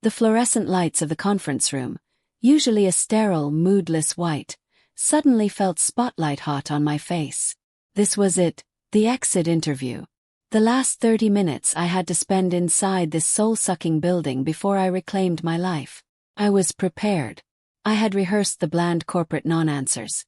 The fluorescent lights of the conference room, usually a sterile, moodless white, suddenly felt spotlight hot on my face. This was it, the exit interview. The last 30 minutes I had to spend inside this soul-sucking building before I reclaimed my life. I was prepared. I had rehearsed the bland corporate non-answers.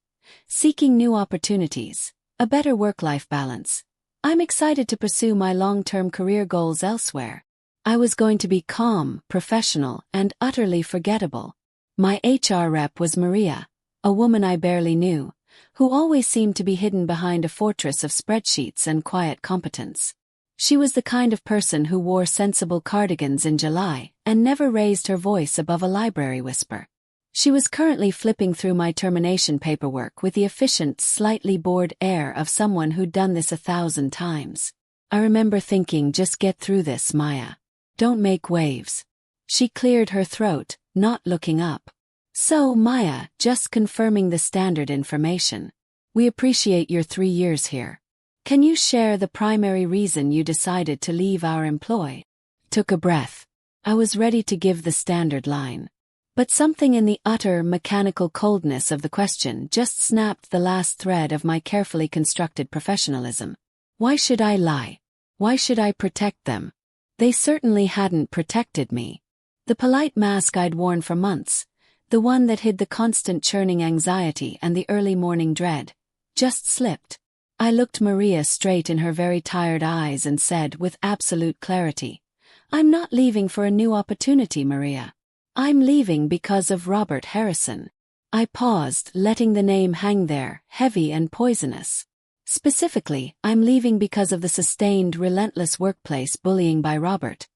Seeking new opportunities, a better work-life balance. I'm excited to pursue my long-term career goals elsewhere. I was going to be calm, professional, and utterly forgettable. My HR rep was Maria, a woman I barely knew, who always seemed to be hidden behind a fortress of spreadsheets and quiet competence. She was the kind of person who wore sensible cardigans in July and never raised her voice above a library whisper. She was currently flipping through my termination paperwork with the efficient, slightly bored air of someone who'd done this 1,000 times. I remember thinking, just get through this, Maya. Don't make waves. She cleared her throat, not looking up. So, Maya, just confirming the standard information. We appreciate your 3 years here. Can you share the primary reason you decided to leave our employ? Took a breath. I was ready to give the standard line. But something in the utter mechanical coldness of the question just snapped the last thread of my carefully constructed professionalism. Why should I lie? Why should I protect them? They certainly hadn't protected me. The polite mask I'd worn for months, the one that hid the constant churning anxiety and the early morning dread, just slipped. I looked Maria straight in her very tired eyes and said with absolute clarity, I'm not leaving for a new opportunity, Maria. I'm leaving because of Robert Harrison. I paused, letting the name hang there, heavy and poisonous. Specifically, I'm leaving because of the sustained, relentless workplace bullying by Robert,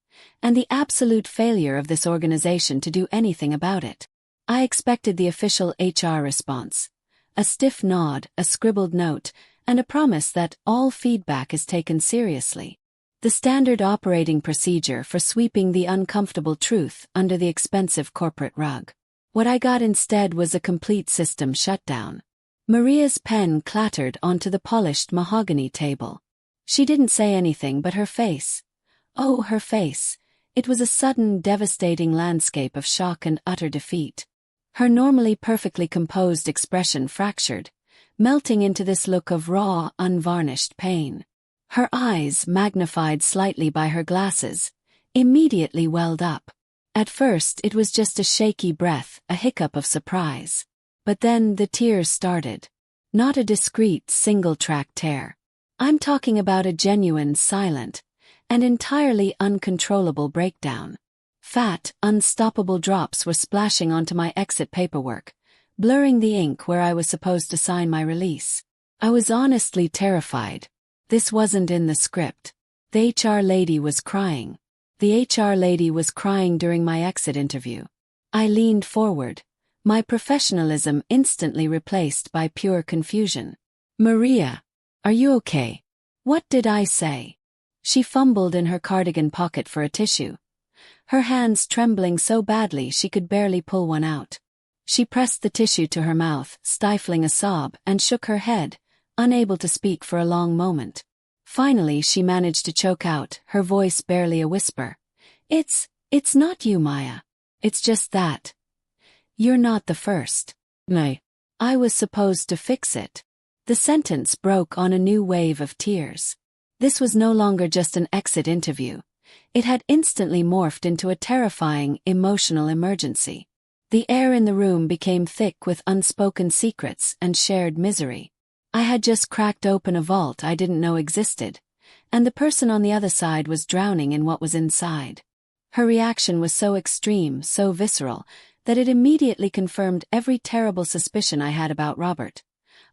and the absolute failure of this organization to do anything about it. I expected the official HR response. A stiff nod, a scribbled note, and a promise that all feedback is taken seriously. The standard operating procedure for sweeping the uncomfortable truth under the expensive corporate rug. What I got instead was a complete system shutdown. Maria's pen clattered onto the polished mahogany table. She didn't say anything, but her face. Oh, her face. It was a sudden, devastating landscape of shock and utter defeat. Her normally perfectly composed expression fractured, melting into this look of raw, unvarnished pain. Her eyes, magnified slightly by her glasses, immediately welled up. At first it was just a shaky breath, a hiccup of surprise. But then the tears started. Not a discreet, single-track tear. I'm talking about a genuine, silent, and entirely uncontrollable breakdown. Fat, unstoppable drops were splashing onto my exit paperwork, blurring the ink where I was supposed to sign my release. I was honestly terrified. This wasn't in the script. The HR lady was crying. The HR lady was crying during my exit interview. I leaned forward, my professionalism instantly replaced by pure confusion. Maria, are you okay? What did I say? She fumbled in her cardigan pocket for a tissue, her hands trembling so badly she could barely pull one out. She pressed the tissue to her mouth, stifling a sob, and shook her head, unable to speak for a long moment. Finally she managed to choke out, her voice barely a whisper. It's not you, Maya. It's just that. You're not the first. No. I was supposed to fix it. The sentence broke on a new wave of tears. This was no longer just an exit interview. It had instantly morphed into a terrifying, emotional emergency. The air in the room became thick with unspoken secrets and shared misery. I had just cracked open a vault I didn't know existed, and the person on the other side was drowning in what was inside. Her reaction was so extreme, so visceral, that it immediately confirmed every terrible suspicion I had about Robert.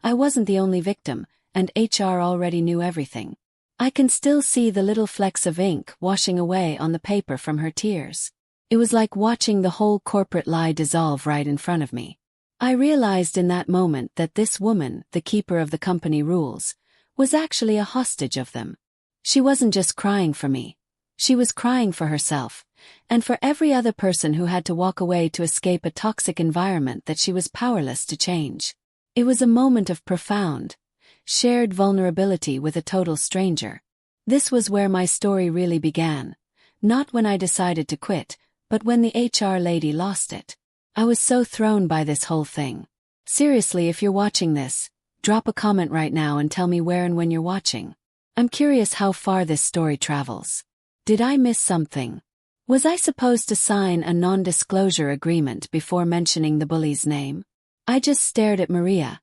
I wasn't the only victim, and HR already knew everything. I can still see the little flecks of ink washing away on the paper from her tears. It was like watching the whole corporate lie dissolve right in front of me. I realized in that moment that this woman, the keeper of the company rules, was actually a hostage of them. She wasn't just crying for me. She was crying for herself, and for every other person who had to walk away to escape a toxic environment that she was powerless to change. It was a moment of profound, shared vulnerability with a total stranger. This was where my story really began, not when I decided to quit, but when the HR lady lost it. I was so thrown by this whole thing. Seriously, if you're watching this, drop a comment right now and tell me where and when you're watching. I'm curious how far this story travels. Did I miss something? Was I supposed to sign a non-disclosure agreement before mentioning the bully's name? I just stared at Maria,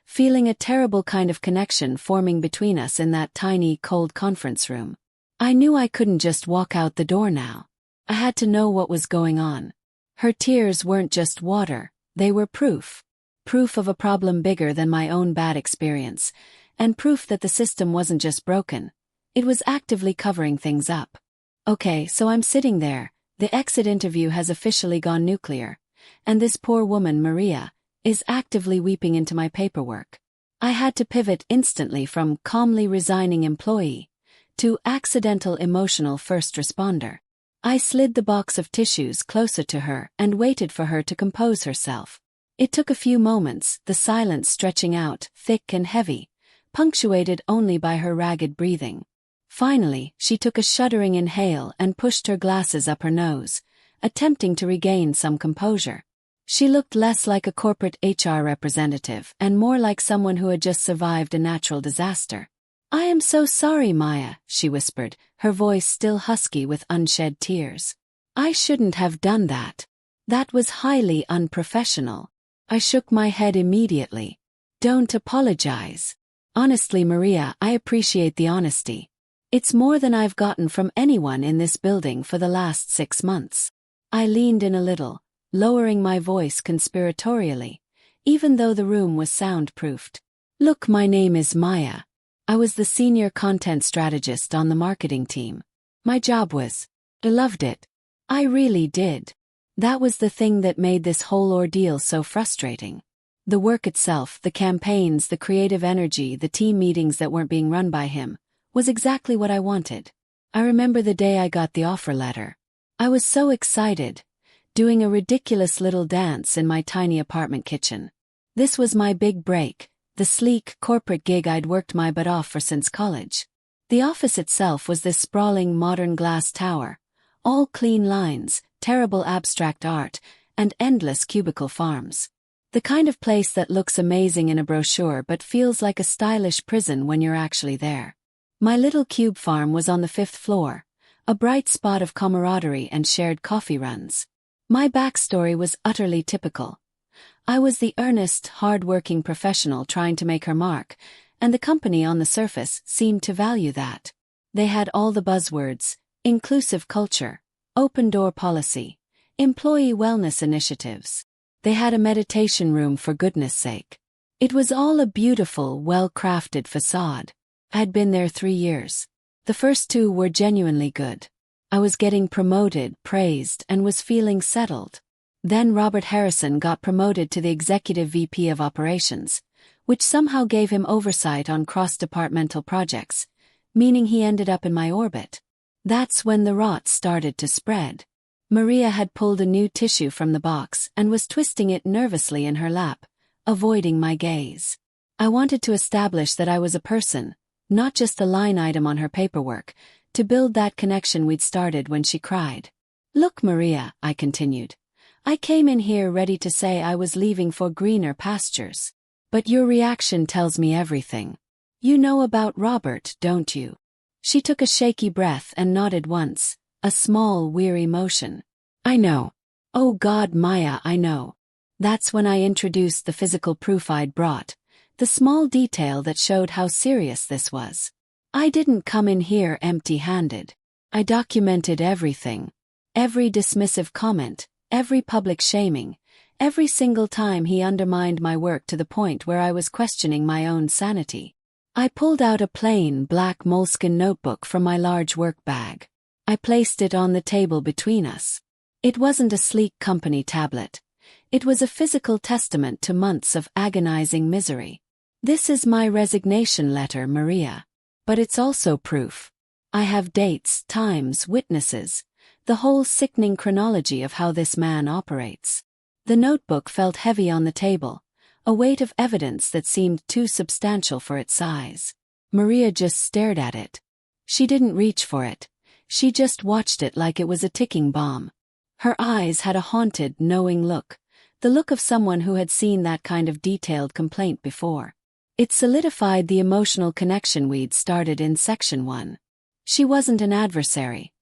feeling a terrible kind of connection forming between us in that tiny, cold conference room. I knew I couldn't just walk out the door now. I had to know what was going on. Her tears weren't just water, they were proof. Proof of a problem bigger than my own bad experience, and proof that the system wasn't just broken, it was actively covering things up. Okay, so I'm sitting there, the exit interview has officially gone nuclear, and this poor woman, Maria, is actively weeping into my paperwork. I had to pivot instantly from calmly resigning employee to accidental emotional first responder. I slid the box of tissues closer to her and waited for her to compose herself. It took a few moments, the silence stretching out, thick and heavy, punctuated only by her ragged breathing. Finally, she took a shuddering inhale and pushed her glasses up her nose, attempting to regain some composure. She looked less like a corporate HR representative and more like someone who had just survived a natural disaster. "I am so sorry, Maya," she whispered, her voice still husky with unshed tears. "I shouldn't have done that. That was highly unprofessional." I shook my head immediately. "Don't apologize. Honestly, Maria, I appreciate the honesty. It's more than I've gotten from anyone in this building for the last 6 months." I leaned in a little, lowering my voice conspiratorially, even though the room was soundproofed. "Look, my name is Maya. I was the senior content strategist on the marketing team. My job was, I loved it. I really did. That was the thing that made this whole ordeal so frustrating. The work itself, the campaigns, the creative energy, the team meetings that weren't being run by him, was exactly what I wanted. I remember the day I got the offer letter. I was so excited, doing a ridiculous little dance in my tiny apartment kitchen. This was my big break, the sleek corporate gig I'd worked my butt off for since college. The office itself was this sprawling modern glass tower, all clean lines, terrible abstract art, and endless cubicle farms. The kind of place that looks amazing in a brochure but feels like a stylish prison when you're actually there. My little cube farm was on the 5th floor, a bright spot of camaraderie and shared coffee runs. My backstory was utterly typical. I was the earnest, hard-working professional trying to make her mark, and the company on the surface seemed to value that. They had all the buzzwords: inclusive culture, open-door policy, employee wellness initiatives. They had a meditation room, for goodness sake. It was all a beautiful, well-crafted facade. I'd been there 3 years. The first 2 were genuinely good. I was getting promoted, praised, and was feeling settled. Then Robert Harrison got promoted to the Executive VP of Operations, which somehow gave him oversight on cross-departmental projects, meaning he ended up in my orbit. That's when the rot started to spread. Maria had pulled a new tissue from the box and was twisting it nervously in her lap, avoiding my gaze. I wanted to establish that I was a person, not just a line item on her paperwork, to build that connection we'd started when she cried. "Look, Maria," I continued. "I came in here ready to say I was leaving for greener pastures. But your reaction tells me everything. You know about Robert, don't you?" She took a shaky breath and nodded once, a small, weary motion. "I know. Oh God, Maya, I know." That's when I introduced the physical proof I'd brought, the small detail that showed how serious this was. I didn't come in here empty-handed. I documented everything. Every dismissive comment, every public shaming, every single time he undermined my work to the point where I was questioning my own sanity. I pulled out a plain black moleskin notebook from my large work bag. I placed it on the table between us. It wasn't a sleek company tablet. It was a physical testament to months of agonizing misery. "This is my resignation letter, Maria. But it's also proof. I have dates, times, witnesses, the whole sickening chronology of how this man operates." The notebook felt heavy on the table, a weight of evidence that seemed too substantial for its size. Maria just stared at it. She didn't reach for it. She just watched it like it was a ticking bomb. Her eyes had a haunted, knowing look, the look of someone who had seen that kind of detailed complaint before. It solidified the emotional connection we'd started in Section 1. She wasn't an adversary.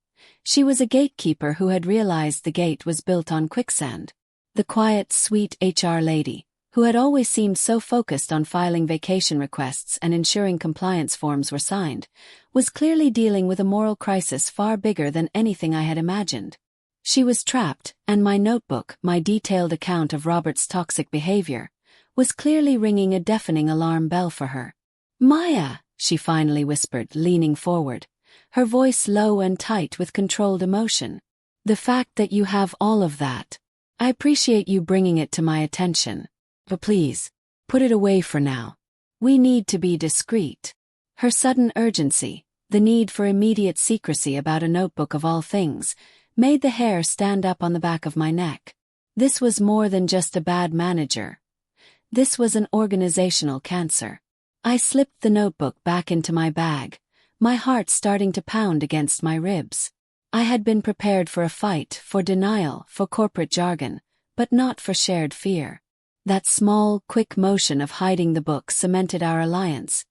She was a gatekeeper who had realized the gate was built on quicksand. The quiet, sweet HR lady, who had always seemed so focused on filing vacation requests and ensuring compliance forms were signed, was clearly dealing with a moral crisis far bigger than anything I had imagined. She was trapped, and my notebook, my detailed account of Robert's toxic behavior, was clearly ringing a deafening alarm bell for her. "Maya," she finally whispered, leaning forward, her voice low and tight with controlled emotion. "The fact that you have all of that. I appreciate you bringing it to my attention. But please, put it away for now. We need to be discreet." Her sudden urgency, the need for immediate secrecy about a notebook of all things, made the hair stand up on the back of my neck. This was more than just a bad manager. This was an organizational cancer. I slipped the notebook back into my bag, my heart starting to pound against my ribs. I had been prepared for a fight, for denial, for corporate jargon, but not for shared fear. That small, quick motion of hiding the book cemented our alliance,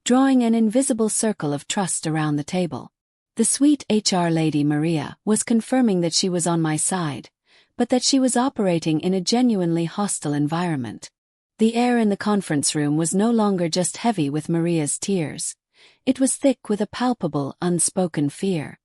drawing an invisible circle of trust around the table. The sweet HR lady Maria was confirming that she was on my side, but that she was operating in a genuinely hostile environment. The air in the conference room was no longer just heavy with Maria's tears. It was thick with a palpable, unspoken fear.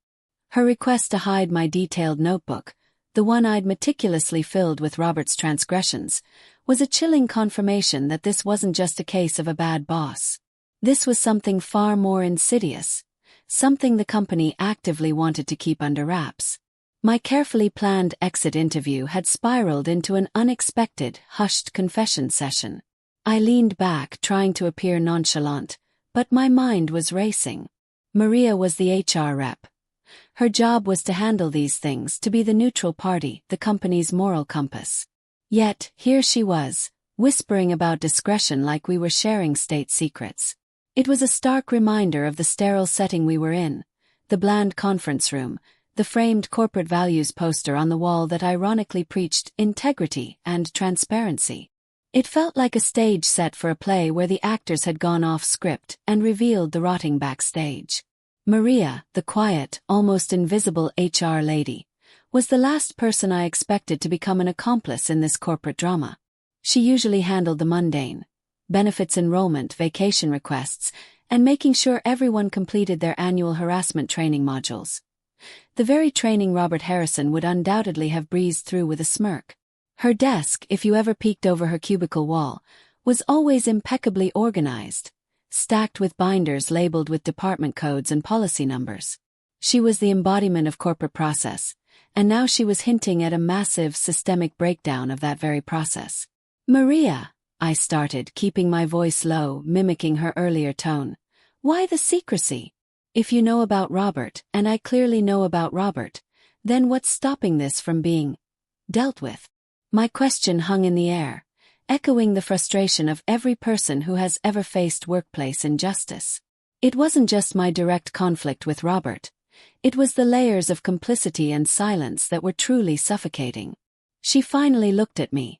Her request to hide my detailed notebook, the one I'd meticulously filled with Robert's transgressions, was a chilling confirmation that this wasn't just a case of a bad boss. This was something far more insidious, something the company actively wanted to keep under wraps. My carefully planned exit interview had spiraled into an unexpected, hushed confession session. I leaned back, trying to appear nonchalant, but my mind was racing. Maria was the HR rep. Her job was to handle these things, to be the neutral party, the company's moral compass. Yet, here she was, whispering about discretion like we were sharing state secrets. It was a stark reminder of the sterile setting we were in, the bland conference room, the framed corporate values poster on the wall that ironically preached integrity and transparency. It felt like a stage set for a play where the actors had gone off script and revealed the rotting backstage. Maria, the quiet, almost invisible HR lady, was the last person I expected to become an accomplice in this corporate drama. She usually handled the mundane: benefits enrollment, vacation requests, and making sure everyone completed their annual harassment training modules. The very training Robert Harrison would undoubtedly have breezed through with a smirk. Her desk, if you ever peeked over her cubicle wall, was always impeccably organized, stacked with binders labeled with department codes and policy numbers. She was the embodiment of corporate process, and now she was hinting at a massive systemic breakdown of that very process. "Maria," I started, keeping my voice low, mimicking her earlier tone. "Why the secrecy? If you know about Robert, and I clearly know about Robert, then what's stopping this from being dealt with?" My question hung in the air, echoing the frustration of every person who has ever faced workplace injustice. It wasn't just my direct conflict with Robert. It was the layers of complicity and silence that were truly suffocating. She finally looked at me,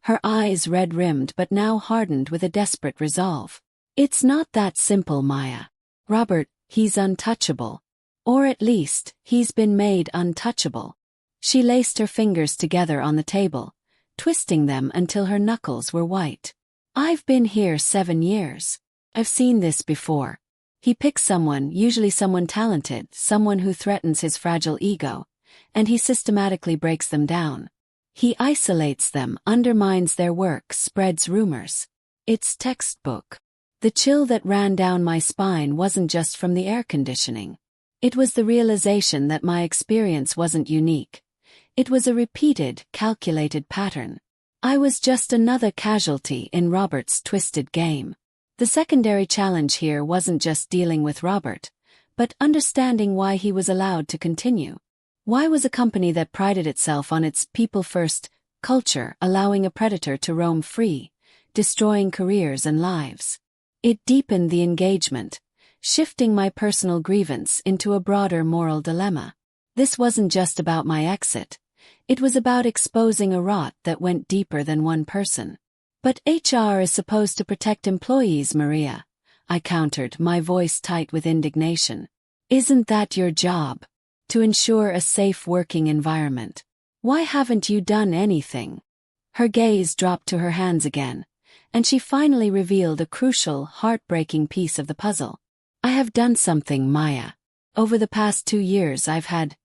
her eyes red-rimmed but now hardened with a desperate resolve. "It's not that simple, Maya. Robert, he's untouchable. Or at least, he's been made untouchable." She laced her fingers together on the table, twisting them until her knuckles were white. "I've been here 7 years. I've seen this before. He picks someone, usually someone talented, someone who threatens his fragile ego, and he systematically breaks them down. He isolates them, undermines their work, spreads rumors. It's textbook." The chill that ran down my spine wasn't just from the air conditioning. It was the realization that my experience wasn't unique. It was a repeated, calculated pattern. I was just another casualty in Robert's twisted game. The secondary challenge here wasn't just dealing with Robert, but understanding why he was allowed to continue. Why was a company that prided itself on its people-first culture allowing a predator to roam free, destroying careers and lives? It deepened the engagement, shifting my personal grievance into a broader moral dilemma. This wasn't just about my exit. It was about exposing a rot that went deeper than one person. But HR is supposed to protect employees, Maria, I countered, my voice tight with indignation. Isn't that your job? To ensure a safe working environment. Why haven't you done anything? Her gaze dropped to her hands again, and she finally revealed a crucial, heartbreaking piece of the puzzle. I have done something, Maya. Over the past 2 years I've had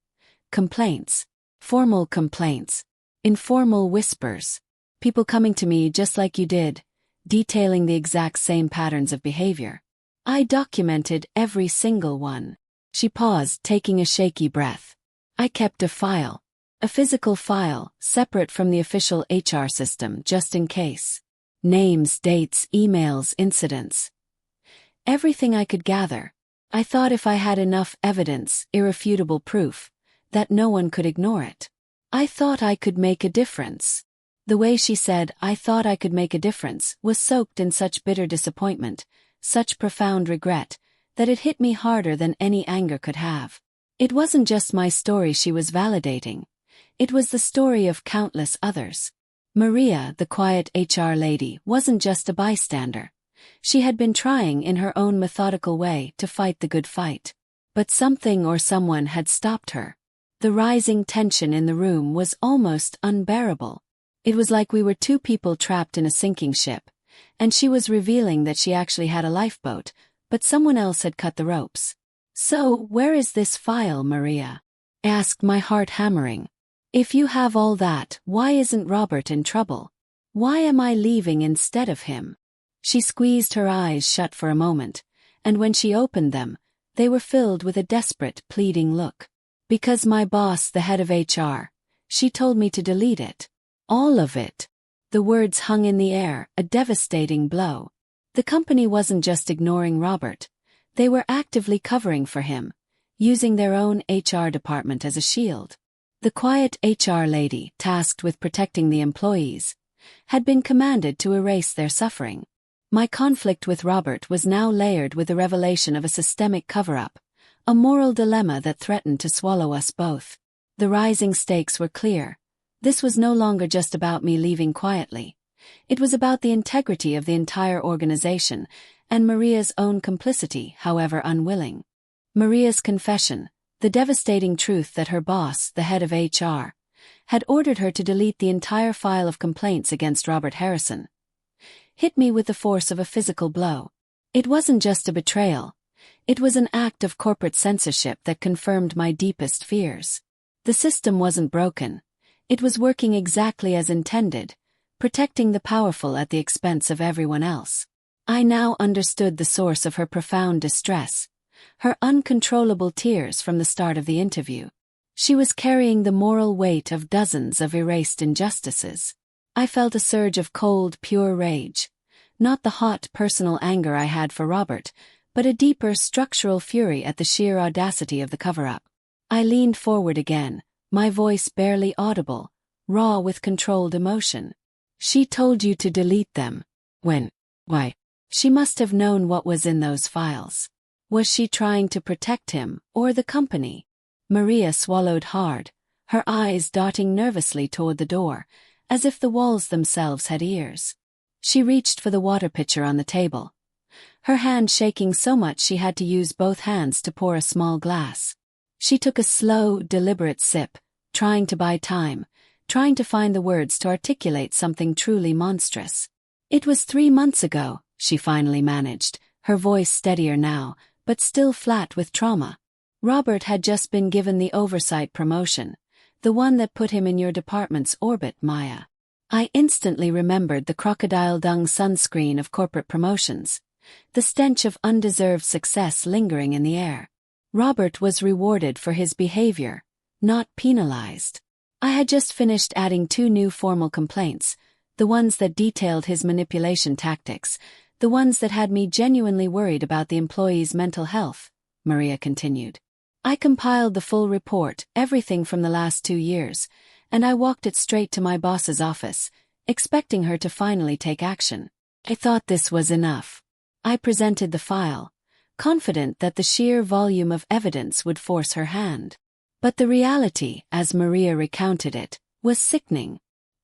complaints. Formal complaints. Informal whispers. People coming to me just like you did, detailing the exact same patterns of behavior. I documented every single one. She paused, taking a shaky breath. I kept a file. A physical file, separate from the official HR system, just in case. Names, dates, emails, incidents. Everything I could gather. I thought if I had enough evidence, irrefutable proof, that no one could ignore it. I thought I could make a difference. The way she said, I thought I could make a difference, was soaked in such bitter disappointment, such profound regret, that it hit me harder than any anger could have. It wasn't just my story she was validating. It was the story of countless others. Maria, the quiet HR lady, wasn't just a bystander. She had been trying in her own methodical way to fight the good fight. But something or someone had stopped her. The rising tension in the room was almost unbearable. It was like we were two people trapped in a sinking ship, and she was revealing that she actually had a lifeboat, but someone else had cut the ropes. So, where is this file, Maria? I asked, my heart hammering. If you have all that, why isn't Robert in trouble? Why am I leaving instead of him? She squeezed her eyes shut for a moment, and when she opened them, they were filled with a desperate, pleading look. Because my boss, the head of HR, she told me to delete it. All of it. The words hung in the air, a devastating blow. The company wasn't just ignoring Robert. They were actively covering for him, using their own HR department as a shield. The quiet HR lady, tasked with protecting the employees, had been commanded to erase their suffering. My conflict with Robert was now layered with the revelation of a systemic cover-up, a moral dilemma that threatened to swallow us both. The rising stakes were clear. This was no longer just about me leaving quietly. It was about the integrity of the entire organization, and Maria's own complicity, however unwilling. Maria's confession, the devastating truth that her boss, the head of HR, had ordered her to delete the entire file of complaints against Robert Harrison, hit me with the force of a physical blow. It wasn't just a betrayal. It was an act of corporate censorship that confirmed my deepest fears. The system wasn't broken. It was working exactly as intended, protecting the powerful at the expense of everyone else. I now understood the source of her profound distress, her uncontrollable tears from the start of the interview. She was carrying the moral weight of dozens of erased injustices. I felt a surge of cold, pure rage. Not the hot, personal anger I had for Robert, but a deeper structural fury at the sheer audacity of the cover-up. I leaned forward again, my voice barely audible, raw with controlled emotion. She told you to delete them. When? Why? She must have known what was in those files. Was she trying to protect him, or the company? Maria swallowed hard, her eyes darting nervously toward the door, as if the walls themselves had ears. She reached for the water pitcher on the table, her hand shaking so much she had to use both hands to pour a small glass. She took a slow, deliberate sip, trying to buy time, trying to find the words to articulate something truly monstrous. It was 3 months ago, she finally managed, her voice steadier now, but still flat with trauma. Robert had just been given the oversight promotion, the one that put him in your department's orbit, Maya. I instantly remembered the crocodile dung sunscreen of corporate promotions, the stench of undeserved success lingering in the air. Robert was rewarded for his behavior, not penalized. I had just finished adding 2 new formal complaints, the ones that detailed his manipulation tactics, the ones that had me genuinely worried about the employee's mental health, Maria continued. I compiled the full report, everything from the last 2 years, and I walked it straight to my boss's office, expecting her to finally take action. I thought this was enough. I presented the file, confident that the sheer volume of evidence would force her hand. But the reality, as Maria recounted it, was sickening.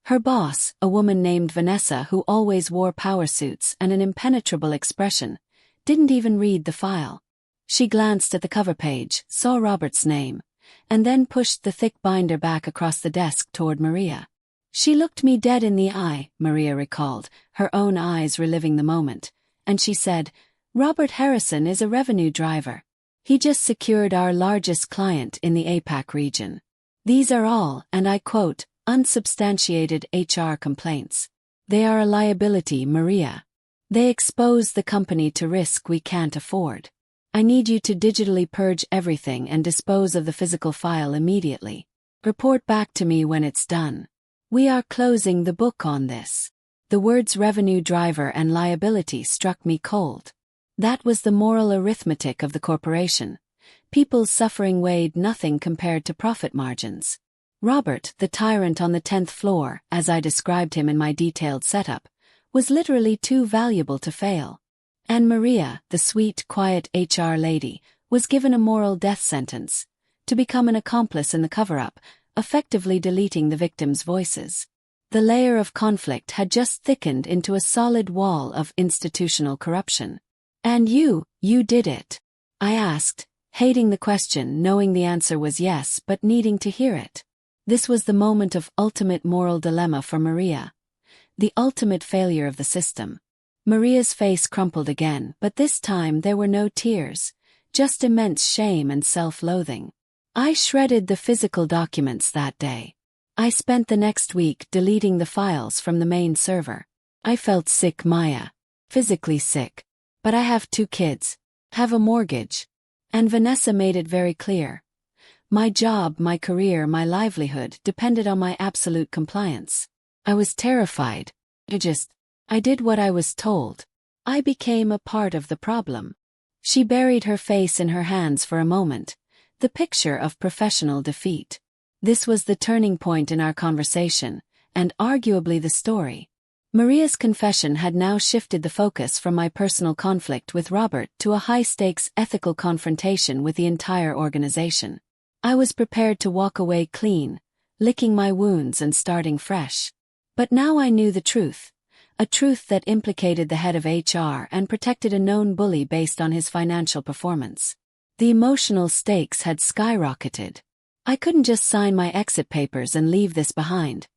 Her boss, a woman named Vanessa who always wore power suits and an impenetrable expression, didn't even read the file. She glanced at the cover page, saw Robert's name, and then pushed the thick binder back across the desk toward Maria. She looked me dead in the eye, Maria recalled, her own eyes reliving the moment, and she said, "Robert Harrison is a revenue driver. He just secured our largest client in the APAC region. These are all, and I quote, unsubstantiated HR complaints. They are a liability, Maria. They expose the company to risk we can't afford. I need you to digitally purge everything and dispose of the physical file immediately. Report back to me when it's done. We are closing the book on this." The words revenue driver and liability struck me cold. That was the moral arithmetic of the corporation. People's suffering weighed nothing compared to profit margins. Robert, the tyrant on the 10th floor, as I described him in my detailed setup, was literally too valuable to fail. And Maria, the sweet, quiet HR lady, was given a moral death sentence, to become an accomplice in the cover-up, effectively deleting the victims' voices. The layer of conflict had just thickened into a solid wall of institutional corruption. "And you did it?" I asked, hating the question, knowing the answer was yes but needing to hear it. This was the moment of ultimate moral dilemma for Maria. The ultimate failure of the system. Maria's face crumpled again, but this time there were no tears, just immense shame and self-loathing. I shredded the physical documents that day. I spent the next week deleting the files from the main server. I felt sick, Maya. Physically sick. But I have 2 kids, have a mortgage. And Vanessa made it very clear. My job, my career, my livelihood depended on my absolute compliance. I was terrified. I did what I was told. I became a part of the problem. She buried her face in her hands for a moment, the picture of professional defeat. This was the turning point in our conversation, and arguably the story. Maria's confession had now shifted the focus from my personal conflict with Robert to a high-stakes ethical confrontation with the entire organization. I was prepared to walk away clean, licking my wounds and starting fresh. But now I knew the truth. A truth that implicated the head of HR and protected a known bully based on his financial performance. The emotional stakes had skyrocketed. I couldn't just sign my exit papers and leave this behind.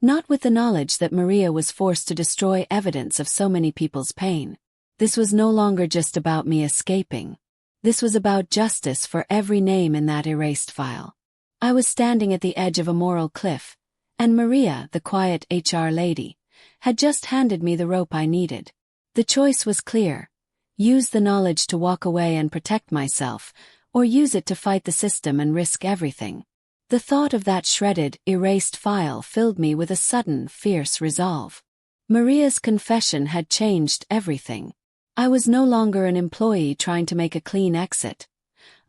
Not with the knowledge that Maria was forced to destroy evidence of so many people's pain. This was no longer just about me escaping. This was about justice for every name in that erased file. I was standing at the edge of a moral cliff, and Maria, the quiet HR lady, had just handed me the rope I needed. The choice was clear. Use the knowledge to walk away and protect myself, or use it to fight the system and risk everything. The thought of that shredded, erased file filled me with a sudden, fierce resolve. Maria's confession had changed everything. I was no longer an employee trying to make a clean exit.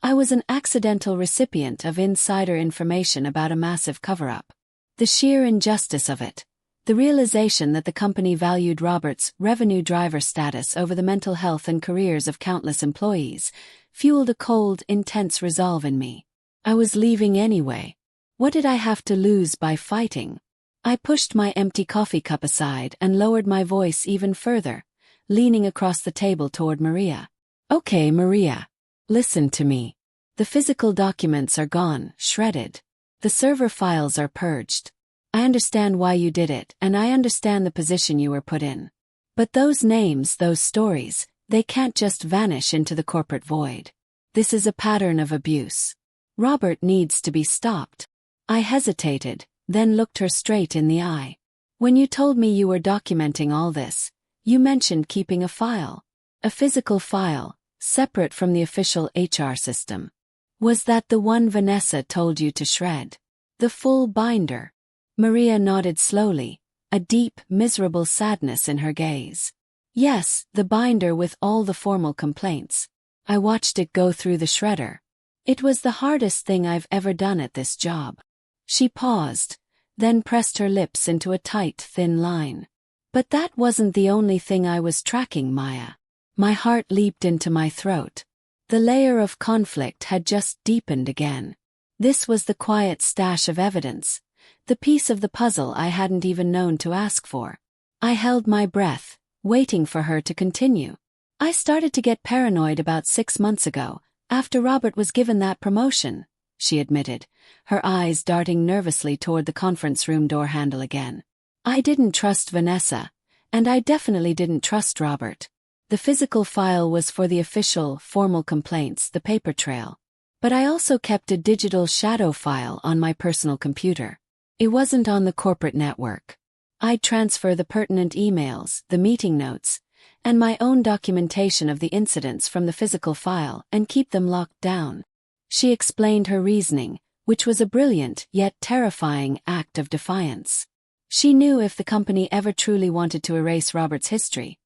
I was an accidental recipient of insider information about a massive cover-up. The sheer injustice of it, the realization that the company valued Robert's revenue driver status over the mental health and careers of countless employees, fueled a cold, intense resolve in me. I was leaving anyway. What did I have to lose by fighting? I pushed my empty coffee cup aside and lowered my voice even further, leaning across the table toward Maria. "Okay, Maria. Listen to me. The physical documents are gone, shredded. The server files are purged. I understand why you did it, and I understand the position you were put in. But those names, those stories, they can't just vanish into the corporate void. This is a pattern of abuse. Robert needs to be stopped." I hesitated, then looked her straight in the eye. "When you told me you were documenting all this, you mentioned keeping a file. A physical file, separate from the official HR system. Was that the one Vanessa told you to shred? The full binder?" Maria nodded slowly, a deep, miserable sadness in her gaze. "Yes, the binder with all the formal complaints. I watched it go through the shredder. It was the hardest thing I've ever done at this job." She paused, then pressed her lips into a tight, thin line. "But that wasn't the only thing I was tracking, Maya." My heart leaped into my throat. The layer of conflict had just deepened again. This was the quiet stash of evidence, the piece of the puzzle I hadn't even known to ask for. I held my breath, waiting for her to continue. I started to get paranoid about 6 months ago, after Robert was given that promotion, she admitted, her eyes darting nervously toward the conference room door handle again. I didn't trust Vanessa, and I definitely didn't trust Robert. The physical file was for the official, formal complaints, the paper trail. But I also kept a digital shadow file on my personal computer. It wasn't on the corporate network. I'd transfer the pertinent emails, the meeting notes, and my own documentation of the incidents from the physical file and keep them locked down. She explained her reasoning, which was a brilliant yet terrifying act of defiance. She knew if the company ever truly wanted to erase Robert's history,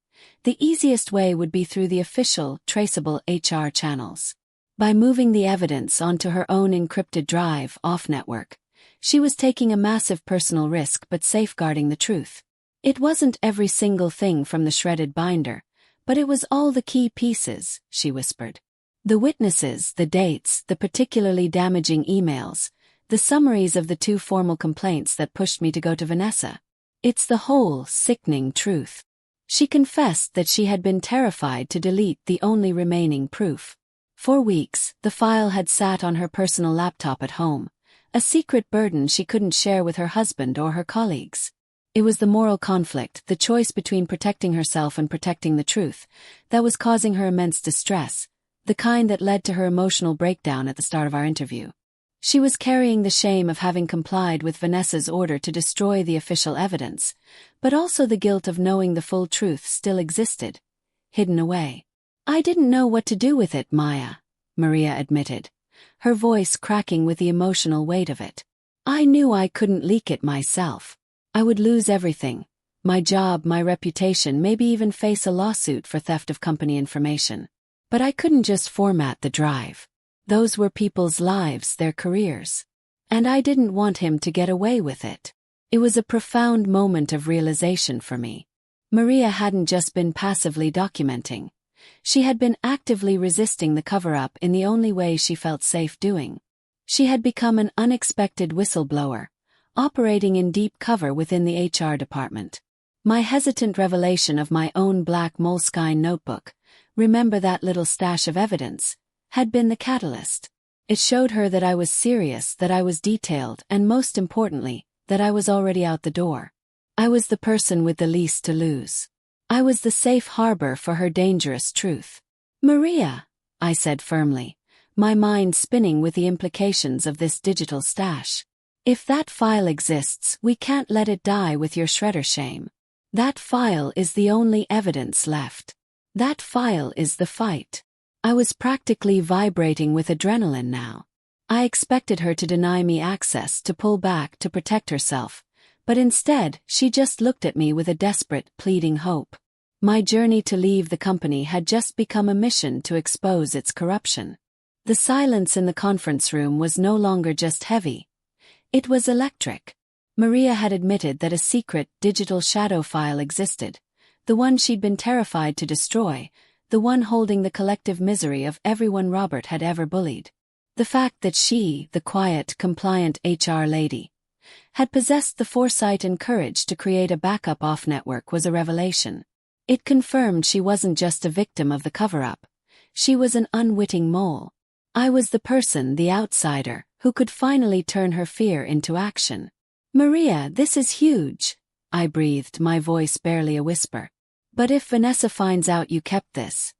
the easiest way would be through the official, traceable HR channels. By moving the evidence onto her own encrypted drive off-network, she was taking a massive personal risk but safeguarding the truth. It wasn't every single thing from the shredded binder, but it was all the key pieces, she whispered. The witnesses, the dates, the particularly damaging emails, the summaries of the 2 formal complaints that pushed me to go to Vanessa. It's the whole, sickening truth. She confessed that she had been terrified to delete the only remaining proof. For weeks, the file had sat on her personal laptop at home, a secret burden she couldn't share with her husband or her colleagues. It was the moral conflict, the choice between protecting herself and protecting the truth, that was causing her immense distress, the kind that led to her emotional breakdown at the start of our interview. She was carrying the shame of having complied with Vanessa's order to destroy the official evidence, but also the guilt of knowing the full truth still existed, hidden away. I didn't know what to do with it, Maya, Maria admitted, her voice cracking with the emotional weight of it. I knew I couldn't leak it myself. I would lose everything, my job, my reputation, maybe even face a lawsuit for theft of company information. But I couldn't just format the drive. Those were people's lives, their careers. And I didn't want him to get away with it. It was a profound moment of realization for me. Maria hadn't just been passively documenting. She had been actively resisting the cover-up in the only way she felt safe doing. She had become an unexpected whistleblower, operating in deep cover within the HR department. My hesitant revelation of my own black moleskine notebook, remember that little stash of evidence, had been the catalyst. It showed her that I was serious, that I was detailed, and most importantly, that I was already out the door. I was the person with the least to lose. I was the safe harbor for her dangerous truth. Maria, I said firmly, my mind spinning with the implications of this digital stash. If that file exists, we can't let it die with your shredder shame. That file is the only evidence left. That file is the fight. I was practically vibrating with adrenaline now. I expected her to deny me access, to pull back, to protect herself, but instead, she just looked at me with a desperate, pleading hope. My journey to leave the company had just become a mission to expose its corruption. The silence in the conference room was no longer just heavy. It was electric. Maria had admitted that a secret, digital shadow file existed, the one she'd been terrified to destroy, the one holding the collective misery of everyone Robert had ever bullied. The fact that she, the quiet, compliant HR lady, had possessed the foresight and courage to create a backup off-network was a revelation. It confirmed she wasn't just a victim of the cover-up. She was an unwitting mole. I was the person, the outsider, who could finally turn her fear into action. Maria, this is huge, I breathed, my voice barely a whisper. But if Vanessa finds out you kept this,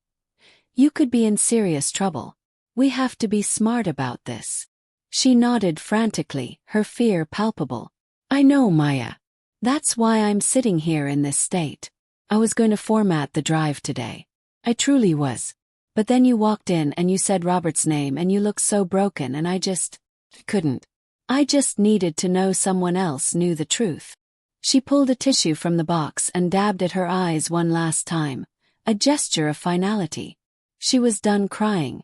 you could be in serious trouble. We have to be smart about this. She nodded frantically, her fear palpable. I know, Maya. That's why I'm sitting here in this state. I was going to format the drive today. I truly was. But then you walked in and you said Robert's name and you looked so broken and I just couldn't. I just needed to know someone else knew the truth. She pulled a tissue from the box and dabbed at her eyes one last time, a gesture of finality. She was done crying.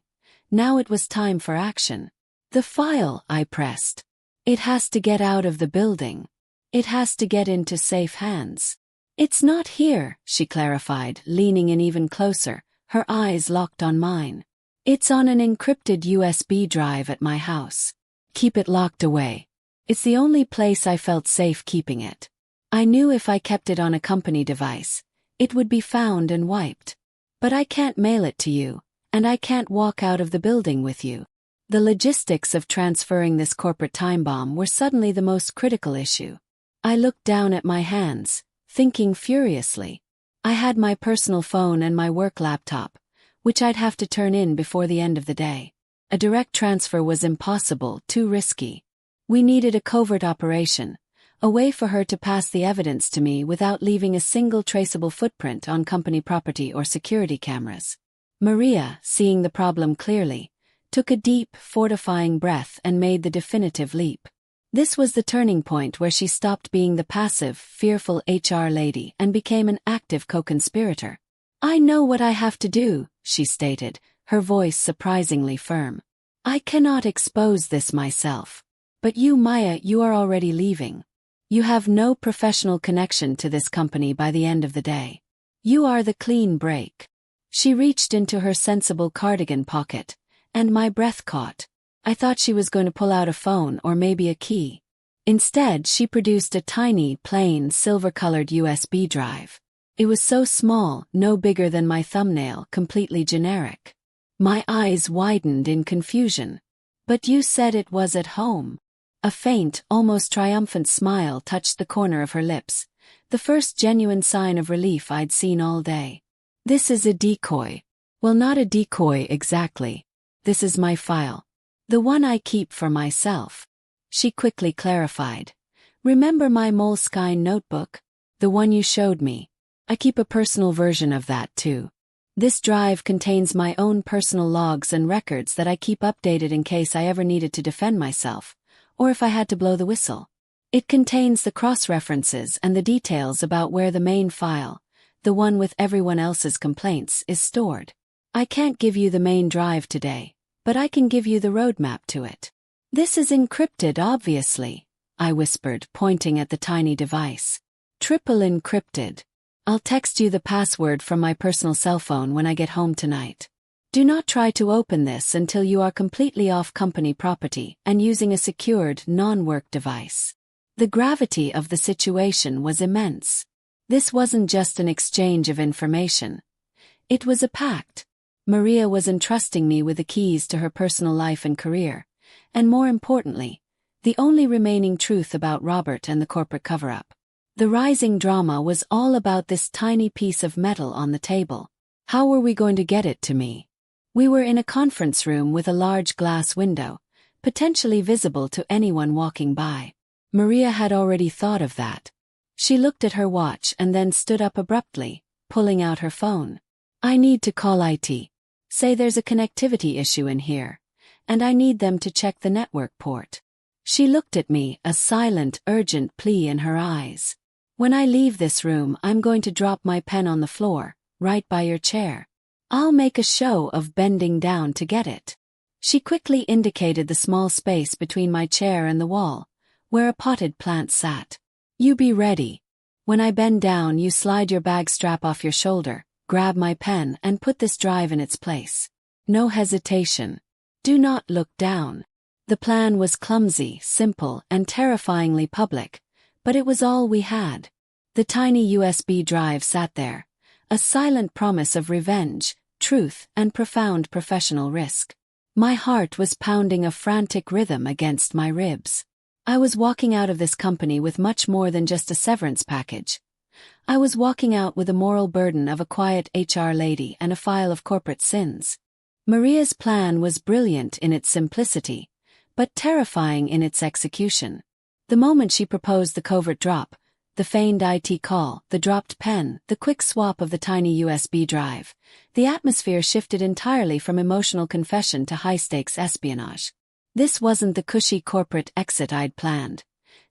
Now it was time for action. The file, I pressed. It has to get out of the building. It has to get into safe hands. It's not here, she clarified, leaning in even closer, her eyes locked on mine. It's on an encrypted USB drive at my house. Keep it locked away. It's the only place I felt safe keeping it. I knew if I kept it on a company device, it would be found and wiped. But I can't mail it to you, and I can't walk out of the building with you. The logistics of transferring this corporate time bomb were suddenly the most critical issue. I looked down at my hands, thinking furiously. I had my personal phone and my work laptop, which I'd have to turn in before the end of the day. A direct transfer was impossible, too risky. We needed a covert operation, a way for her to pass the evidence to me without leaving a single traceable footprint on company property or security cameras. Maria, seeing the problem clearly, took a deep, fortifying breath and made the definitive leap. This was the turning point where she stopped being the passive, fearful HR lady and became an active co-conspirator. "I know what I have to do," she stated, her voice surprisingly firm. "I cannot expose this myself. But you, Maya, you are already leaving. You have no professional connection to this company by the end of the day. You are the clean break." She reached into her sensible cardigan pocket, and my breath caught. I thought she was going to pull out a phone or maybe a key. Instead, she produced a tiny, plain, silver-colored USB drive. It was so small, no bigger than my thumbnail, completely generic. My eyes widened in confusion. "But you said it was at home." A faint, almost triumphant smile touched the corner of her lips, the first genuine sign of relief I'd seen all day. "This is a decoy." "Well, not a decoy exactly. This is my file. The one I keep for myself," she quickly clarified. "Remember my Moleskine notebook? The one you showed me? I keep a personal version of that too. This drive contains my own personal logs and records that I keep updated in case I ever needed to defend myself, or if I had to blow the whistle. It contains the cross-references and the details about where the main file, the one with everyone else's complaints, is stored. I can't give you the main drive today, but I can give you the roadmap to it." "This is encrypted, obviously," I whispered, pointing at the tiny device. "Triple encrypted. I'll text you the password from my personal cell phone when I get home tonight. Do not try to open this until you are completely off company property and using a secured, non-work device." The gravity of the situation was immense. This wasn't just an exchange of information. It was a pact. Maria was entrusting me with the keys to her personal life and career, and more importantly, the only remaining truth about Robert and the corporate cover-up. The rising drama was all about this tiny piece of metal on the table. How were we going to get it to me? We were in a conference room with a large glass window, potentially visible to anyone walking by. Maria had already thought of that. She looked at her watch and then stood up abruptly, pulling out her phone. "I need to call IT. Say there's a connectivity issue in here, and I need them to check the network port." She looked at me, a silent, urgent plea in her eyes. "When I leave this room, I'm going to drop my pen on the floor, right by your chair. I'll make a show of bending down to get it." She quickly indicated the small space between my chair and the wall, where a potted plant sat. "You be ready. When I bend down, you slide your bag strap off your shoulder, grab my pen and put this drive in its place. No hesitation. Do not look down." The plan was clumsy, simple, and terrifyingly public, but it was all we had. The tiny USB drive sat there, a silent promise of revenge, truth, and profound professional risk. My heart was pounding a frantic rhythm against my ribs. I was walking out of this company with much more than just a severance package. I was walking out with the moral burden of a quiet HR lady and a file of corporate sins. Maria's plan was brilliant in its simplicity, but terrifying in its execution. The moment she proposed the covert drop, the feigned IT call, the dropped pen, the quick swap of the tiny USB drive, the atmosphere shifted entirely from emotional confession to high-stakes espionage. This wasn't the cushy corporate exit I'd planned.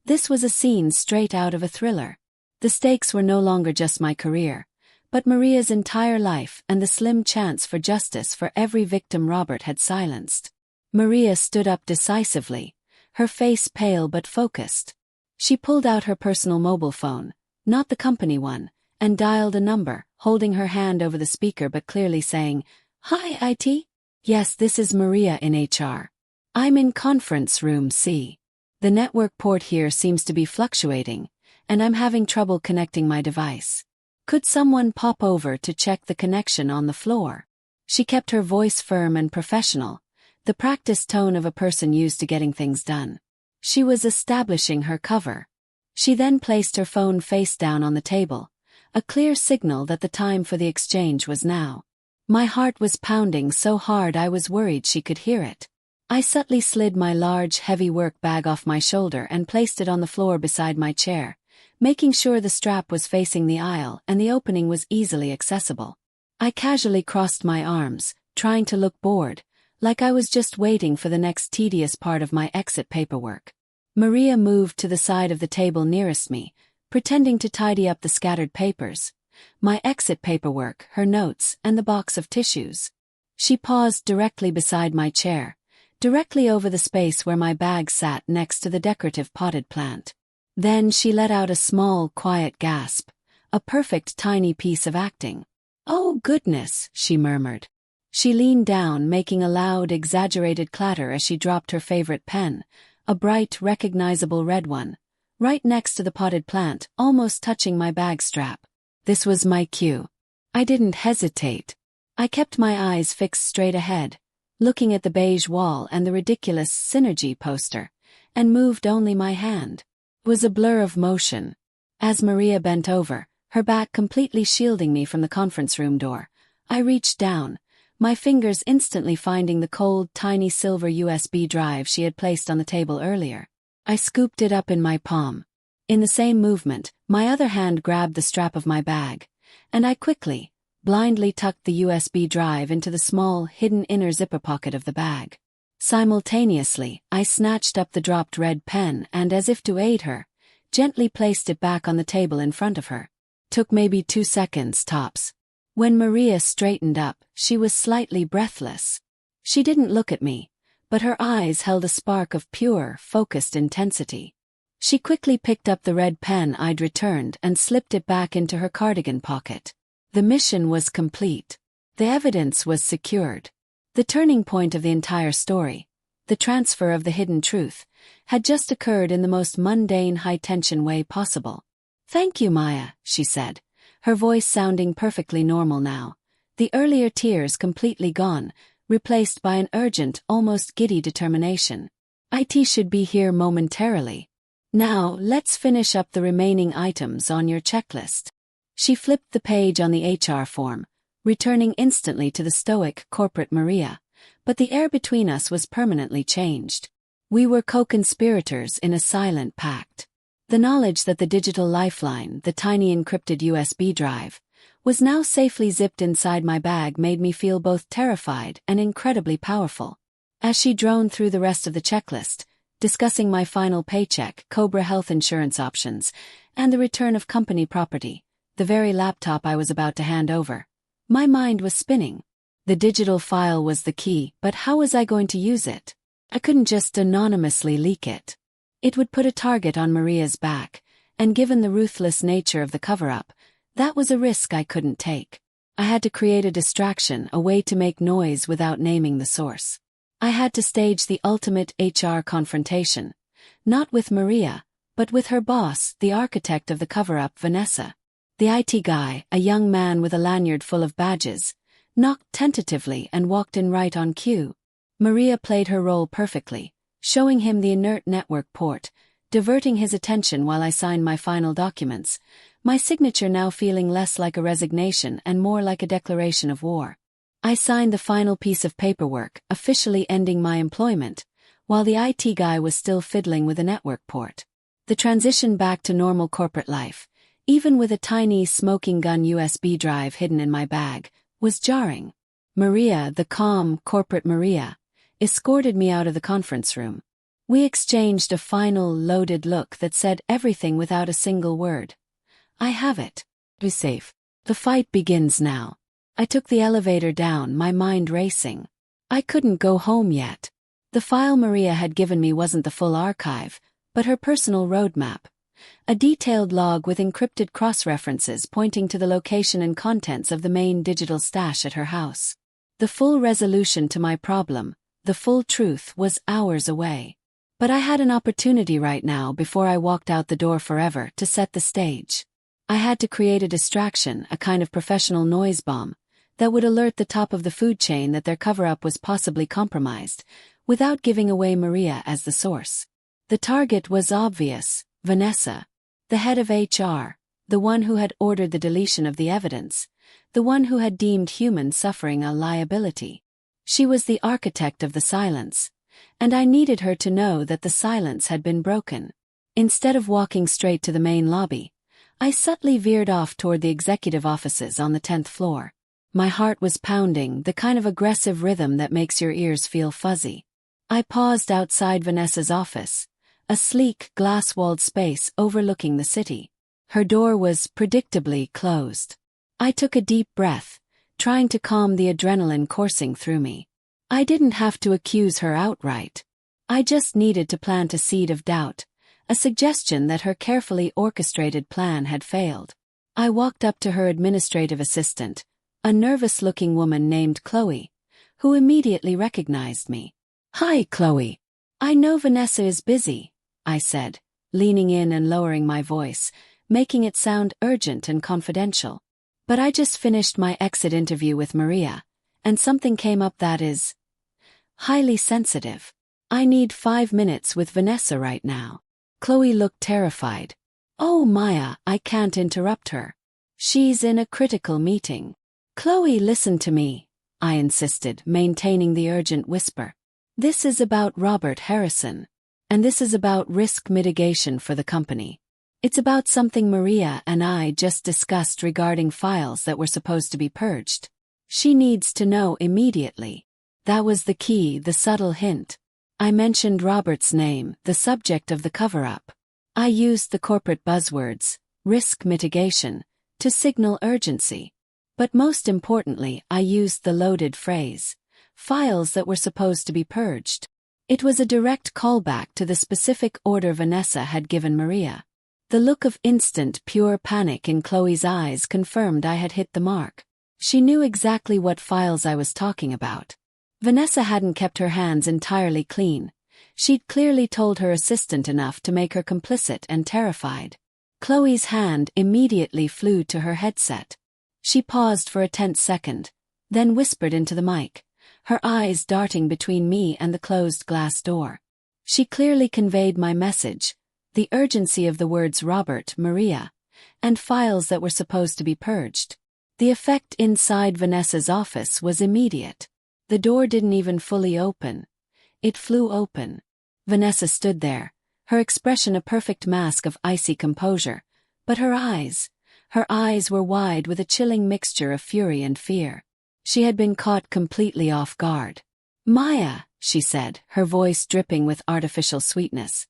This was a scene straight out of a thriller. The stakes were no longer just my career, but Maria's entire life and the slim chance for justice for every victim Robert had silenced. Maria stood up decisively, her face pale but focused. She pulled out her personal mobile phone, not the company one, and dialed a number, holding her hand over the speaker but clearly saying, "Hi, IT? Yes, this is Maria in HR. I'm in conference room C." The network port here seems to be fluctuating, and I'm having trouble connecting my device. Could someone pop over to check the connection on the floor? She kept her voice firm and professional, the practiced tone of a person used to getting things done. She was establishing her cover. She then placed her phone face down on the table, a clear signal that the time for the exchange was now. My heart was pounding so hard I was worried she could hear it. I subtly slid my large, heavy work bag off my shoulder and placed it on the floor beside my chair, making sure the strap was facing the aisle and the opening was easily accessible. I casually crossed my arms, trying to look bored, like I was just waiting for the next tedious part of my exit paperwork. Maria moved to the side of the table nearest me, pretending to tidy up the scattered papers, my exit paperwork, her notes, and the box of tissues. She paused directly beside my chair, directly over the space where my bag sat next to the decorative potted plant. Then she let out a small, quiet gasp, a perfect tiny piece of acting. "Oh goodness," she murmured. She leaned down, making a loud, exaggerated clatter as she dropped her favorite pen, a bright, recognizable red one, right next to the potted plant, almost touching my bag strap. This was my cue. I didn't hesitate. I kept my eyes fixed straight ahead, looking at the beige wall and the ridiculous Synergy poster, and moved only my hand. It was a blur of motion. As Maria bent over, her back completely shielding me from the conference room door, I reached down, my fingers instantly finding the cold, tiny silver USB drive she had placed on the table earlier. I scooped it up in my palm. In the same movement, my other hand grabbed the strap of my bag, and I quickly, blindly tucked the USB drive into the small, hidden inner zipper pocket of the bag. Simultaneously, I snatched up the dropped red pen and, as if to aid her, gently placed it back on the table in front of her. Took maybe 2 seconds tops. When Maria straightened up, she was slightly breathless. She didn't look at me, but her eyes held a spark of pure, focused intensity. She quickly picked up the red pen I'd returned and slipped it back into her cardigan pocket. The mission was complete. The evidence was secured. The turning point of the entire story, the transfer of the hidden truth, had just occurred in the most mundane, high-tension way possible. "Thank you, Maya," she said, her voice sounding perfectly normal now, the earlier tears completely gone, replaced by an urgent, almost giddy determination. "IT should be here momentarily. Now, let's finish up the remaining items on your checklist." She flipped the page on the HR form, returning instantly to the stoic, corporate Maria, but the air between us was permanently changed. We were co-conspirators in a silent pact. The knowledge that the digital lifeline, the tiny encrypted USB drive, was now safely zipped inside my bag made me feel both terrified and incredibly powerful. As she droned through the rest of the checklist, discussing my final paycheck, Cobra health insurance options, and the return of company property, the very laptop I was about to hand over, my mind was spinning. The digital file was the key, but how was I going to use it? I couldn't just anonymously leak it. It would put a target on Maria's back, and given the ruthless nature of the cover-up, that was a risk I couldn't take. I had to create a distraction, a way to make noise without naming the source. I had to stage the ultimate HR confrontation, not with Maria, but with her boss, the architect of the cover-up, Vanessa. The IT guy, a young man with a lanyard full of badges, knocked tentatively and walked in right on cue. Maria played her role perfectly, showing him the inert network port, diverting his attention while I signed my final documents, my signature now feeling less like a resignation and more like a declaration of war. I signed the final piece of paperwork, officially ending my employment, while the IT guy was still fiddling with the network port. The transition back to normal corporate life, even with a tiny smoking gun USB drive hidden in my bag, was jarring. Maria, the calm, corporate Maria, escorted me out of the conference room. We exchanged a final, loaded look that said everything without a single word. "I have it. Be safe. The fight begins now." I took the elevator down, my mind racing. I couldn't go home yet. The file Maria had given me wasn't the full archive, but her personal roadmap. A detailed log with encrypted cross-references pointing to the location and contents of the main digital stash at her house. The full resolution to my problem, the full truth, was hours away. But I had an opportunity right now before I walked out the door forever to set the stage. I had to create a distraction, a kind of professional noise bomb, that would alert the top of the food chain that their cover-up was possibly compromised, without giving away Maria as the source. The target was obvious: Vanessa, the head of HR, the one who had ordered the deletion of the evidence, the one who had deemed human suffering a liability. She was the architect of the silence, and I needed her to know that the silence had been broken. Instead of walking straight to the main lobby, I subtly veered off toward the executive offices on the 10th floor. My heart was pounding, the kind of aggressive rhythm that makes your ears feel fuzzy. I paused outside Vanessa's office, a sleek, glass-walled space overlooking the city. Her door was predictably closed. I took a deep breath, trying to calm the adrenaline coursing through me. I didn't have to accuse her outright. I just needed to plant a seed of doubt, a suggestion that her carefully orchestrated plan had failed. I walked up to her administrative assistant, a nervous-looking woman named Chloe, who immediately recognized me. "Hi, Chloe. I know Vanessa is busy," I said, leaning in and lowering my voice, making it sound urgent and confidential. "But I just finished my exit interview with Maria, and something came up that is highly sensitive. I need 5 minutes with Vanessa right now." Chloe looked terrified. "Oh, Maya, I can't interrupt her. She's in a critical meeting." "Chloe, listen to me," I insisted, maintaining the urgent whisper. "This is about Robert Harrison. And this is about risk mitigation for the company. It's about something Maria and I just discussed regarding files that were supposed to be purged. She needs to know immediately." That was the key, the subtle hint. I mentioned Robert's name, the subject of the cover-up. I used the corporate buzzwords, risk mitigation, to signal urgency. But most importantly, I used the loaded phrase, files that were supposed to be purged. It was a direct callback to the specific order Vanessa had given Maria. The look of instant, pure panic in Chloe's eyes confirmed I had hit the mark. She knew exactly what files I was talking about. Vanessa hadn't kept her hands entirely clean. She'd clearly told her assistant enough to make her complicit and terrified. Chloe's hand immediately flew to her headset. She paused for a tense second, then whispered into the mic, her eyes darting between me and the closed glass door. She clearly conveyed my message, the urgency of the words Robert, Maria, and files that were supposed to be purged. The effect inside Vanessa's office was immediate. The door didn't even fully open. It flew open. Vanessa stood there, her expression a perfect mask of icy composure, but her eyes were wide with a chilling mixture of fury and fear. She had been caught completely off guard. "Maya," she said, her voice dripping with artificial sweetness,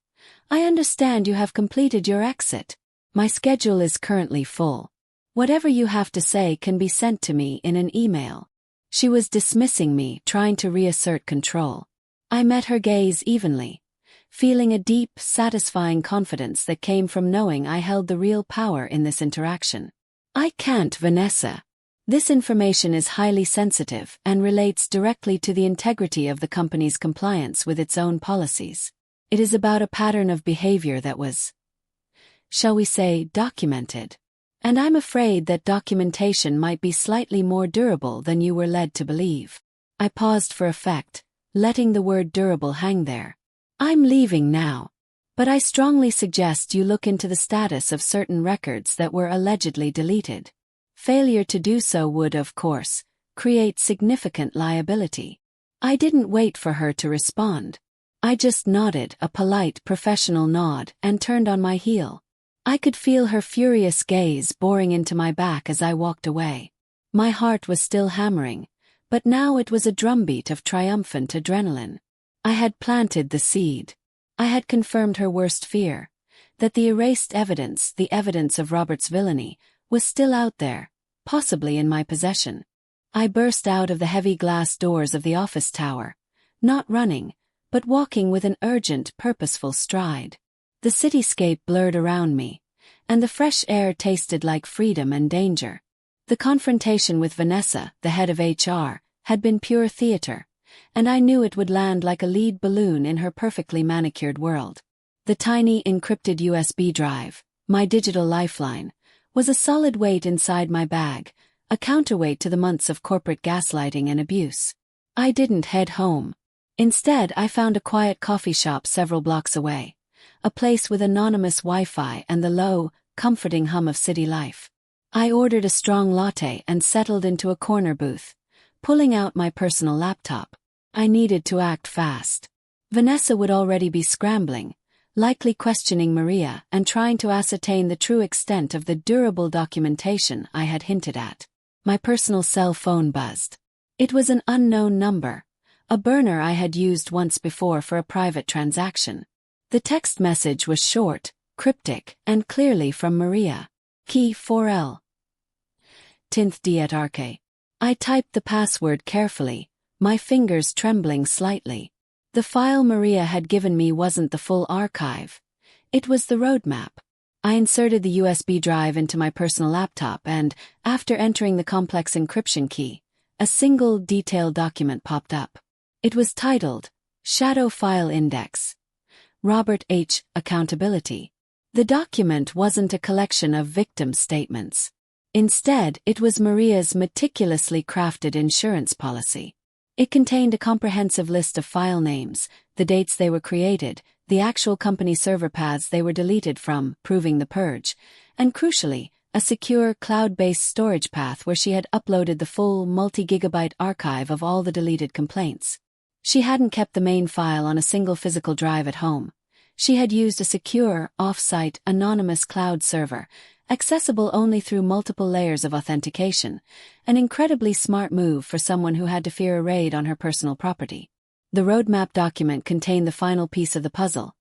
"I understand you have completed your exit. My schedule is currently full. Whatever you have to say can be sent to me in an email." She was dismissing me, trying to reassert control. I met her gaze evenly, feeling a deep, satisfying confidence that came from knowing I held the real power in this interaction. "I can't, Vanessa. This information is highly sensitive and relates directly to the integrity of the company's compliance with its own policies. It is about a pattern of behavior that was, shall we say, documented. And I'm afraid that documentation might be slightly more durable than you were led to believe." I paused for effect, letting the word durable hang there. "I'm leaving now. But I strongly suggest you look into the status of certain records that were allegedly deleted. Failure to do so would, of course, create significant liability." I didn't wait for her to respond. I just nodded, a polite, professional nod, and turned on my heel. I could feel her furious gaze boring into my back as I walked away. My heart was still hammering, but now it was a drumbeat of triumphant adrenaline. I had planted the seed. I had confirmed her worst fear, that the erased evidence, the evidence of Robert's villainy, was still out there, possibly in my possession. I burst out of the heavy glass doors of the office tower, not running, but walking with an urgent, purposeful stride. The cityscape blurred around me, and the fresh air tasted like freedom and danger. The confrontation with Vanessa, the head of HR, had been pure theater, and I knew it would land like a lead balloon in her perfectly manicured world. The tiny encrypted USB drive, my digital lifeline, was a solid weight inside my bag, a counterweight to the months of corporate gaslighting and abuse. I didn't head home. Instead, I found a quiet coffee shop several blocks away, a place with anonymous Wi-Fi and the low, comforting hum of city life. I ordered a strong latte and settled into a corner booth, pulling out my personal laptop. I needed to act fast. Vanessa would already be scrambling, likely questioning Maria and trying to ascertain the true extent of the durable documentation I had hinted at. My personal cell phone buzzed. It was an unknown number, a burner I had used once before for a private transaction. The text message was short, cryptic, and clearly from Maria. Key 4L. Tinth diet arche. I typed the password carefully, my fingers trembling slightly. The file Maria had given me wasn't the full archive. It was the roadmap. I inserted the USB drive into my personal laptop and, after entering the complex encryption key, a single detailed document popped up. It was titled, Shadow File Index. Robert H. Accountability. The document wasn't a collection of victim statements. Instead, it was Maria's meticulously crafted insurance policy. It contained a comprehensive list of file names, the dates they were created, the actual company server paths they were deleted from, proving the purge, and crucially, a secure cloud-based storage path where she had uploaded the full multi-gigabyte archive of all the deleted complaints. She hadn't kept the main file on a single physical drive at home. She had used a secure, off-site, anonymous cloud server, accessible only through multiple layers of authentication, an incredibly smart move for someone who had to fear a raid on her personal property. The roadmap document contained the final piece of the puzzle,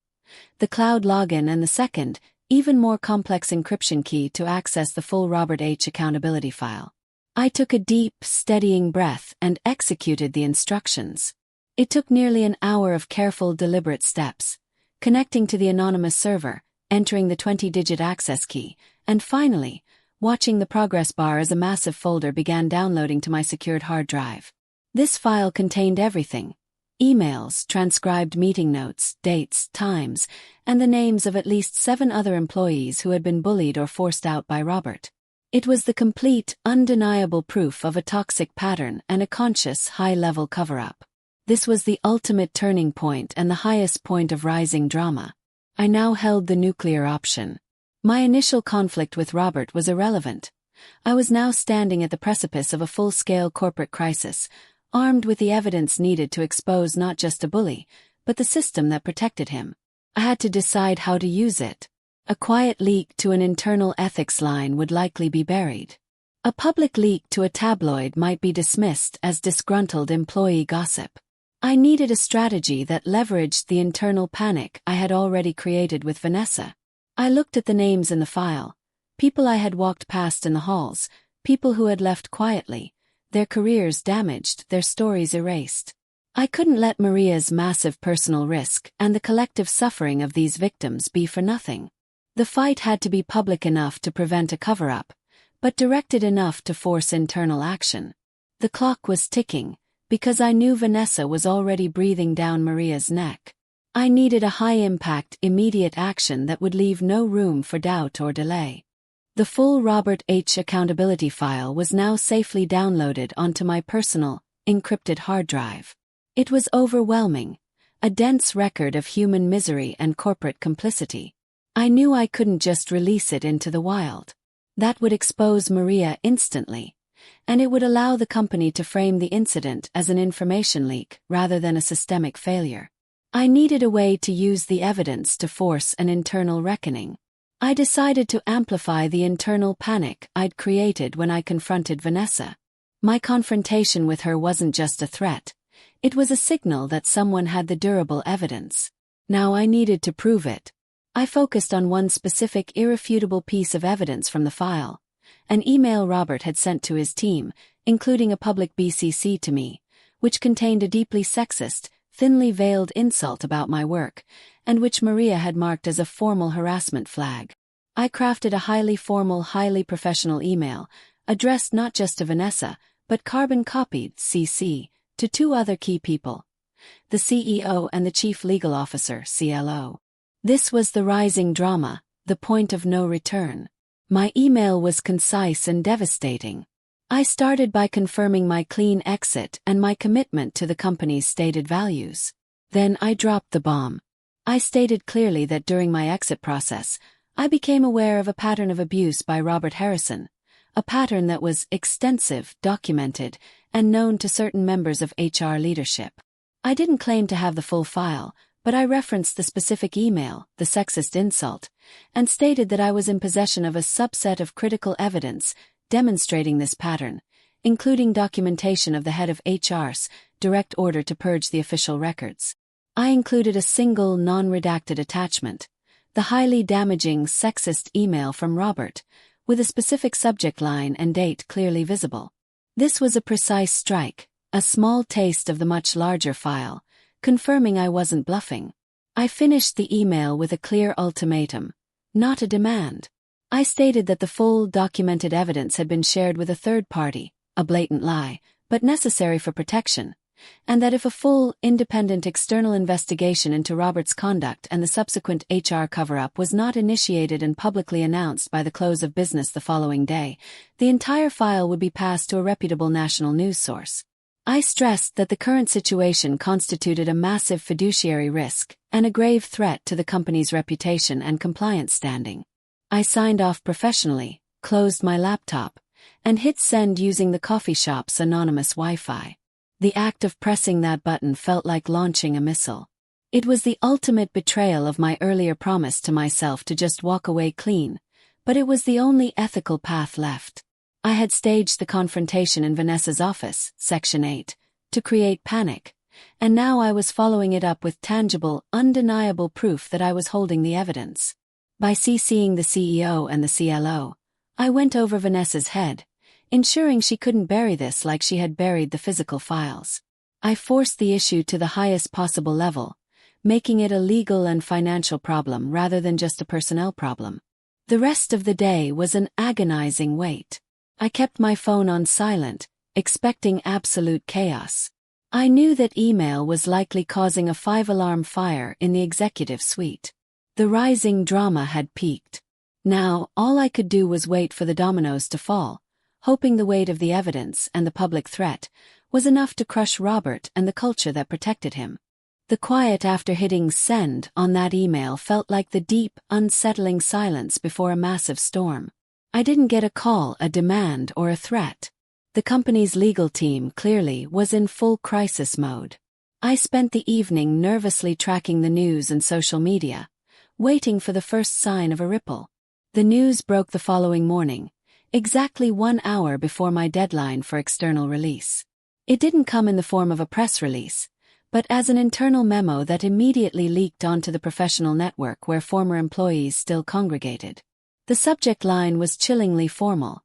the cloud login and the second, even more complex encryption key to access the full Robert H. accountability file. I took a deep, steadying breath and executed the instructions. It took nearly an hour of careful, deliberate steps, connecting to the anonymous server, entering the 20-digit access key, and finally, watching the progress bar as a massive folder began downloading to my secured hard drive. This file contained everything: emails, transcribed meeting notes, dates, times, and the names of at least 7 other employees who had been bullied or forced out by Robert. It was the complete, undeniable proof of a toxic pattern and a conscious, high-level cover-up. This was the ultimate turning point and the highest point of rising drama. I now held the nuclear option. My initial conflict with Robert was irrelevant. I was now standing at the precipice of a full-scale corporate crisis, armed with the evidence needed to expose not just a bully, but the system that protected him. I had to decide how to use it. A quiet leak to an internal ethics line would likely be buried. A public leak to a tabloid might be dismissed as disgruntled employee gossip. I needed a strategy that leveraged the internal panic I had already created with Vanessa. I looked at the names in the file, people I had walked past in the halls, people who had left quietly, their careers damaged, their stories erased. I couldn't let Maria's massive personal risk and the collective suffering of these victims be for nothing. The fight had to be public enough to prevent a cover-up, but directed enough to force internal action. The clock was ticking, because I knew Vanessa was already breathing down Maria's neck. I needed a high-impact, immediate action that would leave no room for doubt or delay. The full Robert H. accountability file was now safely downloaded onto my personal, encrypted hard drive. It was overwhelming, a dense record of human misery and corporate complicity. I knew I couldn't just release it into the wild. That would expose Maria instantly, and it would allow the company to frame the incident as an information leak rather than a systemic failure. I needed a way to use the evidence to force an internal reckoning. I decided to amplify the internal panic I'd created when I confronted Vanessa. My confrontation with her wasn't just a threat. It was a signal that someone had the durable evidence. Now I needed to prove it. I focused on one specific irrefutable piece of evidence from the file, an email Robert had sent to his team, including a public BCC to me, which contained a deeply sexist, thinly veiled insult about my work, and which Maria had marked as a formal harassment flag. I crafted a highly formal, highly professional email, addressed not just to Vanessa, but carbon-copied CC to two other key people, the CEO and the Chief Legal Officer, CLO. This was the rising drama, the point of no return. My email was concise and devastating. I started by confirming my clean exit and my commitment to the company's stated values. Then I dropped the bomb. I stated clearly that during my exit process, I became aware of a pattern of abuse by Robert Harrison, a pattern that was extensive, documented, and known to certain members of HR leadership. I didn't claim to have the full file, but I referenced the specific email, the sexist insult, and stated that I was in possession of a subset of critical evidence demonstrating this pattern, including documentation of the head of HR's direct order to purge the official records. I included a single non-redacted attachment, the highly damaging sexist email from Robert, with a specific subject line and date clearly visible. This was a precise strike, a small taste of the much larger file, confirming I wasn't bluffing. I finished the email with a clear ultimatum, not a demand. I stated that the full documented evidence had been shared with a third party, a blatant lie, but necessary for protection, and that if a full, independent external investigation into Robert's conduct and the subsequent HR cover-up was not initiated and publicly announced by the close of business the following day, the entire file would be passed to a reputable national news source. I stressed that the current situation constituted a massive fiduciary risk and a grave threat to the company's reputation and compliance standing. I signed off professionally, closed my laptop, and hit send using the coffee shop's anonymous Wi-Fi. The act of pressing that button felt like launching a missile. It was the ultimate betrayal of my earlier promise to myself to just walk away clean, but it was the only ethical path left. I had staged the confrontation in Vanessa's office, Section 8, to create panic, and now I was following it up with tangible, undeniable proof that I was holding the evidence. By CCing the CEO and the CLO, I went over Vanessa's head, ensuring she couldn't bury this like she had buried the physical files. I forced the issue to the highest possible level, making it a legal and financial problem rather than just a personnel problem. The rest of the day was an agonizing wait. I kept my phone on silent, expecting absolute chaos. I knew that email was likely causing a 5-alarm fire in the executive suite. The rising drama had peaked. Now, all I could do was wait for the dominoes to fall, hoping the weight of the evidence and the public threat was enough to crush Robert and the culture that protected him. The quiet after hitting send on that email felt like the deep, unsettling silence before a massive storm. I didn't get a call, a demand, or a threat. The company's legal team clearly was in full crisis mode. I spent the evening nervously tracking the news and social media, waiting for the first sign of a ripple. The news broke the following morning, exactly 1 hour before my deadline for external release. It didn't come in the form of a press release, but as an internal memo that immediately leaked onto the professional network where former employees still congregated. The subject line was chillingly formal.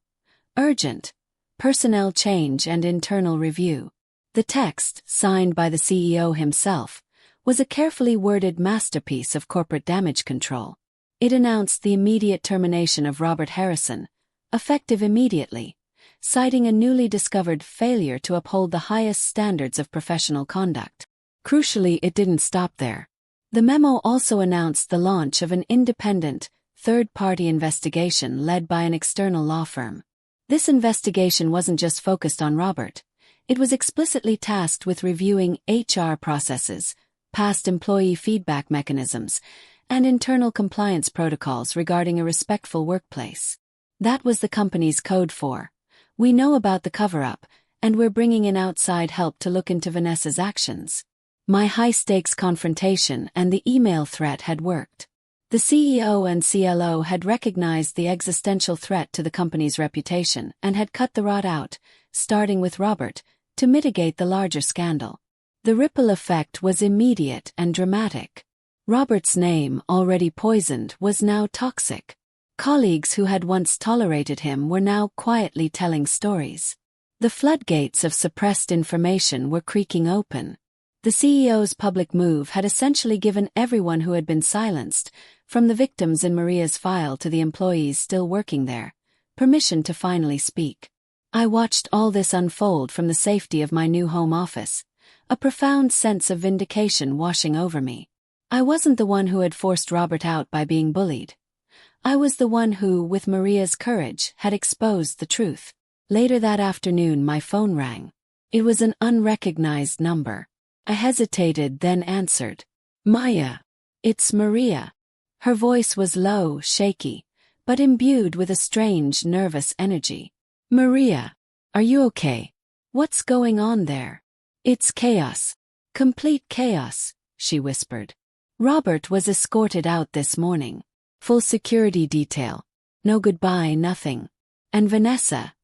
Urgent. Personnel change and internal review. The text, signed by the CEO himself, was a carefully worded masterpiece of corporate damage control. It announced the immediate termination of Robert Harrison, effective immediately, citing a newly discovered failure to uphold the highest standards of professional conduct. Crucially, it didn't stop there. The memo also announced the launch of an independent, third-party investigation led by an external law firm. This investigation wasn't just focused on Robert. It was explicitly tasked with reviewing HR processes, past employee feedback mechanisms, and internal compliance protocols regarding a respectful workplace. That was the company's code for, "We know about the cover-up, and we're bringing in outside help to look into Vanessa's actions." My high-stakes confrontation and the email threat had worked. The CEO and CLO had recognized the existential threat to the company's reputation and had cut the rod out, starting with Robert, to mitigate the larger scandal. The ripple effect was immediate and dramatic. Robert's name, already poisoned, was now toxic. Colleagues who had once tolerated him were now quietly telling stories. The floodgates of suppressed information were creaking open. The CEO's public move had essentially given everyone who had been silenced, from the victims in Maria's file to the employees still working there, permission to finally speak. I watched all this unfold from the safety of my new home office, a profound sense of vindication washing over me. I wasn't the one who had forced Robert out by being bullied. I was the one who, with Maria's courage, had exposed the truth. Later that afternoon my phone rang. It was an unrecognized number. I hesitated, then answered. Maya. It's Maria. Her voice was low, shaky, but imbued with a strange, nervous energy. Maria, are you okay? What's going on there? It's chaos. Complete chaos, she whispered. Robert was escorted out this morning. Full security detail. No goodbye, nothing. And Vanessa?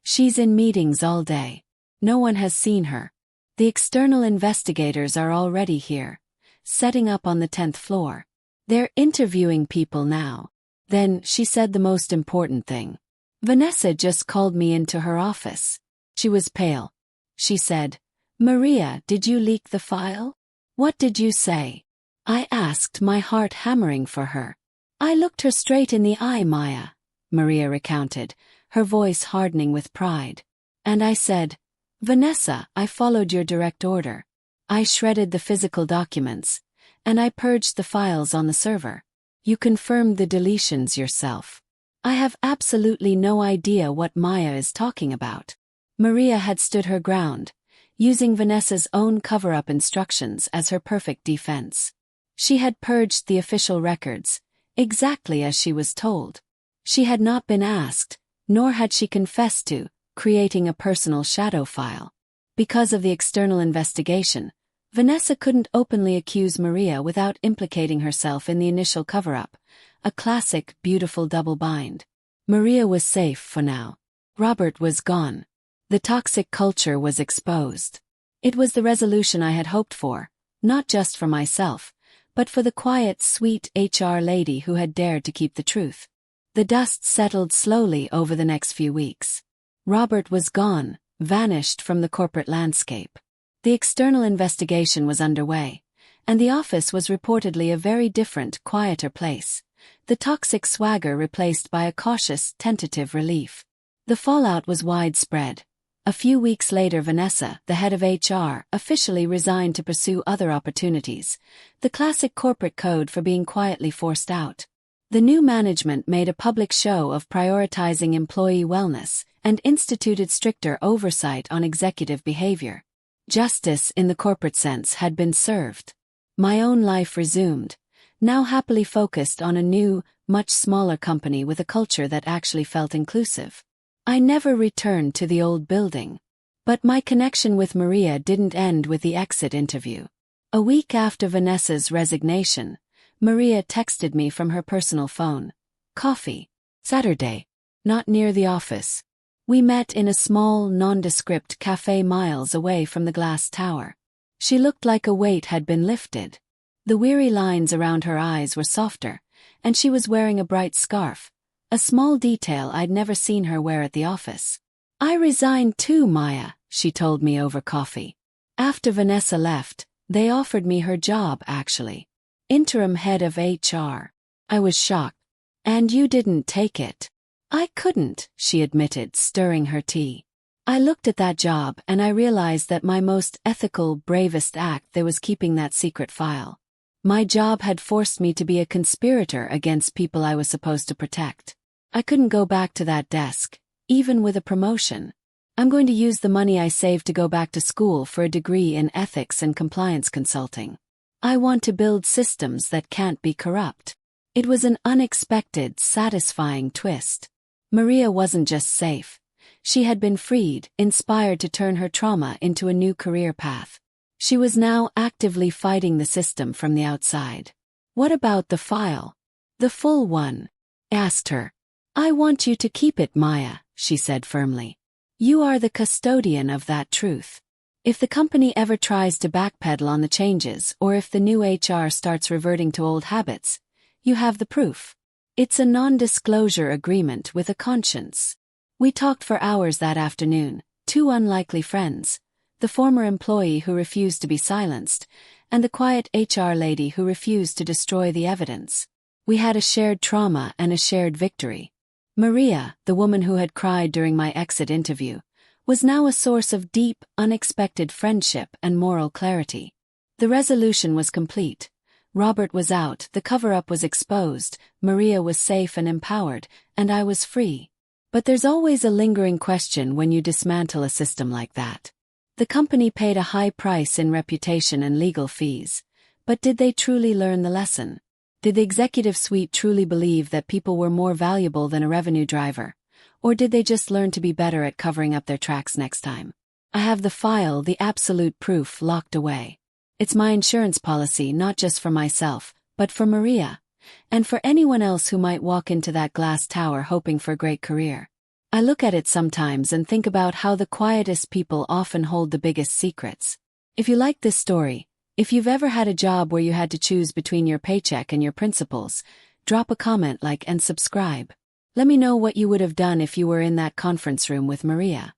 She's in meetings all day. No one has seen her. The external investigators are already here, setting up on the 10th floor. They're interviewing people now. Then she said the most important thing. Vanessa just called me into her office. She was pale. She said, Maria, did you leak the file? What did you say? I asked, my heart hammering for her. I looked her straight in the eye, Maya, Maria recounted, her voice hardening with pride. And I said, Vanessa, I followed your direct order. I shredded the physical documents, and I purged the files on the server. You confirmed the deletions yourself. I have absolutely no idea what Maya is talking about. Maria had stood her ground, using Vanessa's own cover-up instructions as her perfect defense. She had purged the official records, exactly as she was told. She had not been asked, nor had she confessed to, creating a personal shadow file. Because of the external investigation, Vanessa couldn't openly accuse Maria without implicating herself in the initial cover-up, a classic, beautiful double bind. Maria was safe for now. Robert was gone. The toxic culture was exposed. It was the resolution I had hoped for, not just for myself, but for the quiet, sweet HR lady who had dared to keep the truth. The dust settled slowly over the next few weeks. Robert was gone, vanished from the corporate landscape. The external investigation was underway, and the office was reportedly a very different, quieter place. The toxic swagger replaced by a cautious, tentative relief. The fallout was widespread. A few weeks later, Vanessa, the head of HR, officially resigned to pursue other opportunities, the classic corporate code for being quietly forced out. The new management made a public show of prioritizing employee wellness and instituted stricter oversight on executive behavior. Justice in the corporate sense had been served. My own life resumed, now happily focused on a new, much smaller company with a culture that actually felt inclusive. I never returned to the old building. But my connection with Maria didn't end with the exit interview. A week after Vanessa's resignation, Maria texted me from her personal phone. Coffee. Saturday. Not near the office. We met in a small, nondescript cafe miles away from the glass tower. She looked like a weight had been lifted. The weary lines around her eyes were softer, and she was wearing a bright scarf, a small detail I'd never seen her wear at the office. I resigned too, Maya, she told me over coffee. After Vanessa left, they offered me her job actually. Interim head of HR. I was shocked. And you didn't take it? I couldn't, she admitted, stirring her tea. I looked at that job and I realized that my most ethical, bravest act there was keeping that secret file. My job had forced me to be a conspirator against people I was supposed to protect. I couldn't go back to that desk, even with a promotion. I'm going to use the money I saved to go back to school for a degree in ethics and compliance consulting. I want to build systems that can't be corrupt. It was an unexpected, satisfying twist. Maria wasn't just safe. She had been freed, inspired to turn her trauma into a new career path. She was now actively fighting the system from the outside. What about the file? The full one? I asked her. I want you to keep it, Maya, she said firmly. You are the custodian of that truth. If the company ever tries to backpedal on the changes or if the new HR starts reverting to old habits, you have the proof. It's a non-disclosure agreement with a conscience. We talked for hours that afternoon, two unlikely friends, the former employee who refused to be silenced, and the quiet HR lady who refused to destroy the evidence. We had a shared trauma and a shared victory. Maria, the woman who had cried during my exit interview, was now a source of deep, unexpected friendship and moral clarity. The resolution was complete. Robert was out, the cover-up was exposed, Maria was safe and empowered, and I was free. But there's always a lingering question when you dismantle a system like that. The company paid a high price in reputation and legal fees. But did they truly learn the lesson? Did the executive suite truly believe that people were more valuable than a revenue driver? Or did they just learn to be better at covering up their tracks next time? I have the file, the absolute proof, locked away. It's my insurance policy, not just for myself, but for Maria, and for anyone else who might walk into that glass tower hoping for a great career. I look at it sometimes and think about how the quietest people often hold the biggest secrets. If you like this story, if you've ever had a job where you had to choose between your paycheck and your principles, drop a comment, like, and subscribe. Let me know what you would have done if you were in that conference room with Maria.